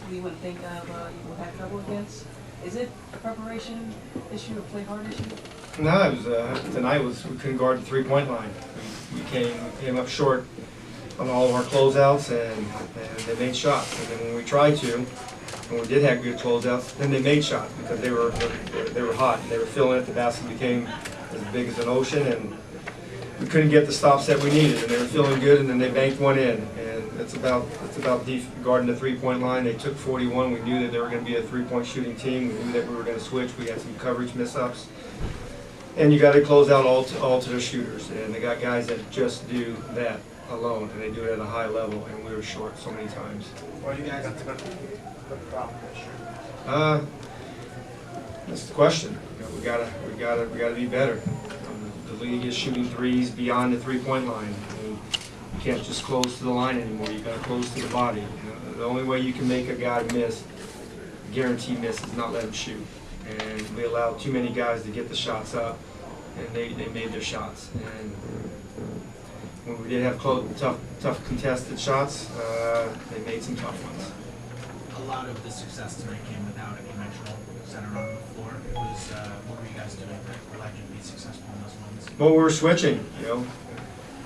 typically wouldn't think of you would have trouble against? Is it a preparation issue, a play hard issue? No, it was tonight was we couldn't guard the 3-point line. We came up short on all of our closeouts, and they made shots. And then when we tried to, when we did have good closeouts, then they made shots because they were hot and they were filling it. The basket became as big as an ocean, and we couldn't get the stops that we needed. And they were feeling good, and then they banked one in. And it's about guarding the 3-point line. They took 41. We knew that they were going to be a 3-point shooting team. We knew that we were going to switch. We had some coverage miss-ups. And you got to close out all to their shooters. And they got guys that just do that alone, and they do it at a high level, and we were short so many times. What do you guys have to problem this year? That's the question. You know, we gotta be better. The league is shooting threes beyond the 3-point line. I mean, you can't just close to the line anymore. You gotta close to the body. You know, the only way you can make a guy miss, guaranteed miss, is not let him shoot. And we allowed too many guys to get the shots up, and they made their shots. And when we did have tough contested shots, they made some tough ones. A lot of the success tonight came without a conventional center on the floor. What were you guys doing that allowed you to be successful in those moments? Well, we were switching, you know.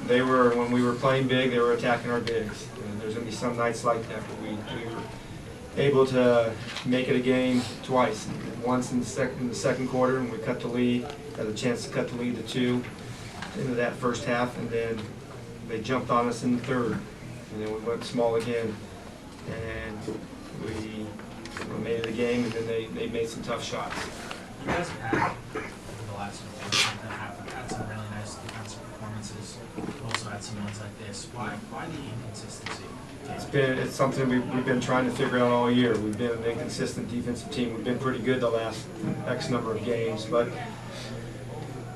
When we were playing big, they were attacking our bigs. And there's going to be some nights like that, but we were able to make it a game twice. Once in the second quarter, and we cut the lead, had a chance to cut the lead to 2 into that first half, and then they jumped on us in the third. And then we went small again, and we made it a game, and then they made some tough shots. You guys have had, over the last month and a half, had some really nice defensive performances. You've also had some ones like this. Why the inconsistency? It's something we've been trying to figure out all year. We've been an inconsistent defensive team. We've been pretty good the last X number of games, but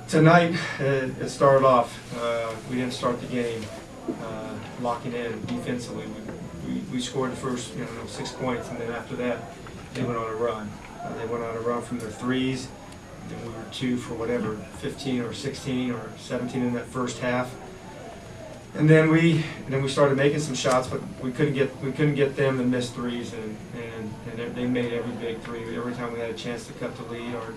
tonight it started off. We didn't start the game locking in defensively. We scored the first 6 points, and then after that they went on a run. They went on a run from their threes. Then we were 2 for whatever, 15 or 16 or 17 in that first half. And then we started making some shots, but we couldn't get them to miss threes, and they made every big three. Every time we had a chance to cut the lead or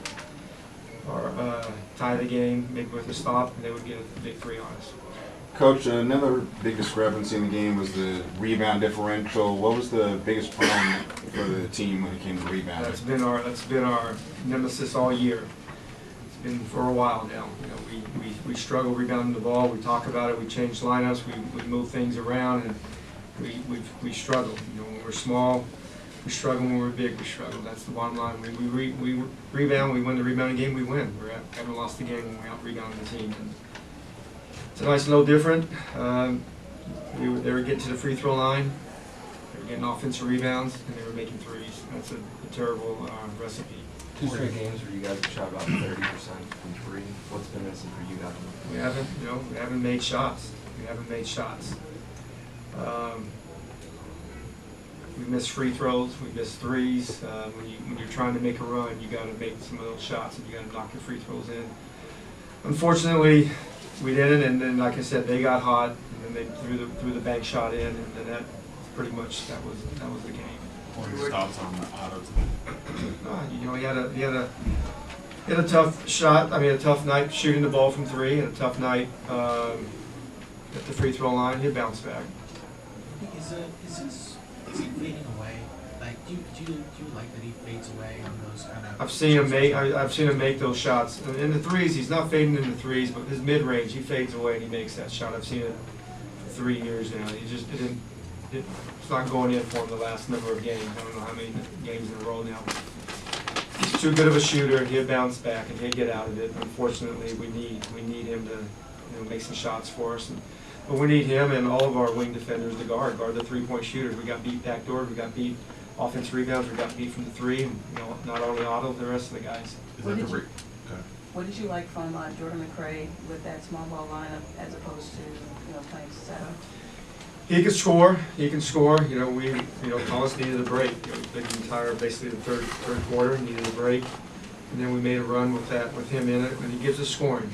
tie the game, maybe with a stop, they would get a big three on us. Coach, another big discrepancy in the game was the rebound differential. What was the biggest problem for the team when it came to rebounding? That's been our nemesis all year. It's been for a while now. You know, we struggle rebounding the ball. We talk about it. We change lineups. We move things around, and we struggle. You know, when we're small, we struggle. When we're big, we struggle. That's the bottom line. We rebound. We win the rebounding game. We win. We haven't lost the game when we out rebound the team. And tonight's no different. They were getting to the free throw line. They were getting offensive rebounds, and they were making threes. That's a terrible recipe. 2 straight games where you guys have shot about 30% from 3. What's been missing for you guys? We haven't made shots. We haven't made shots. We miss free throws. We miss threes. When you're trying to make a run, you got to make some of those shots, and you got to knock your free throws in. Unfortunately, we didn't, and then, like I said, they got hot, and then they threw the bank shot in, and then that pretty much that was the game. What are your thoughts on the auto? He had a tough shot. I mean, a tough night shooting the ball from 3, and a tough night at the free throw line. He bounced back. Is he fading away? Like, do you like that he fades away on those kind of? I've seen him make those shots. In the threes, he's not fading in the threes, but his mid range, he fades away and he makes that shot. I've seen it for 3 years now. He just it's not going in for him the last number of games. I don't know how many games in a row now. He's too good of a shooter. He'll bounce back and he'll get out of it. Unfortunately, we need him to make some shots for us. But we need him and all of our wing defenders to guard the 3-point shooters. We got beat backdoor. We got beat offensive rebounds. We got beat from the 3. And, not only Otto, the rest of the guys. What did you like from Jordan McRae with that small ball lineup as opposed to playing setup? He can score. He can score. Thomas needed a break. Basically the third quarter, needed a break, and then we made a run with him in it, and he gives us scoring.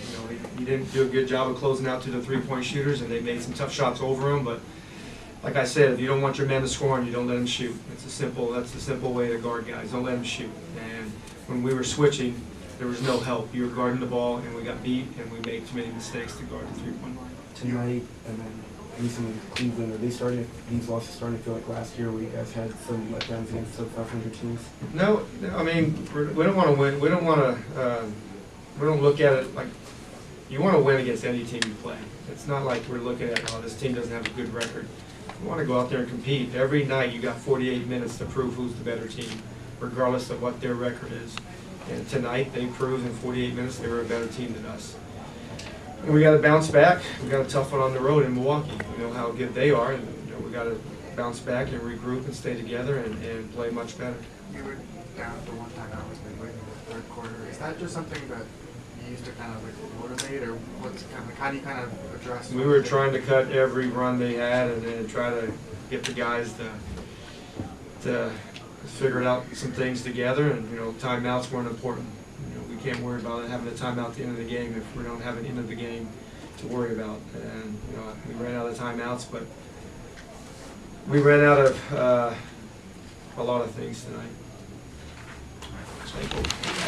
He didn't do a good job of closing out to the 3-point shooters, and they made some tough shots over him. But like I said, if you don't want your men to score on you, don't let them shoot. That's the simple way to guard guys. Don't let them shoot. And when we were switching, there was no help. You were guarding the ball, and we got beat, and we made too many mistakes to guard the three-point line. Tonight, and then recently Cleveland, are these losses starting to feel like last year where you guys had some letdowns against sub 500 teams? No, I mean, we don't want to win. We don't want to. We don't look at it like you want to win against any team you play. It's not like we're looking at, oh, this team doesn't have a good record. You want to go out there and compete. Every night you got 48 minutes to prove who's the better team, regardless of what their record is. And tonight they proved in 48 minutes they were a better team than us. And we got to bounce back. We got a tough one on the road in Milwaukee. We know how good they are, and we got to bounce back and regroup and stay together and play much better. You were down for one time out midway in the third quarter. Is that just something that you used to kind of like motivate, or what's kind of like, how do you kind of address? We were trying to cut every run they had and then try to get the guys to figure out some things together, and timeouts weren't important. We can't worry about having a timeout at the end of the game if we don't have an end of the game to worry about. And we ran out of timeouts, but we ran out of a lot of things tonight. Thank you.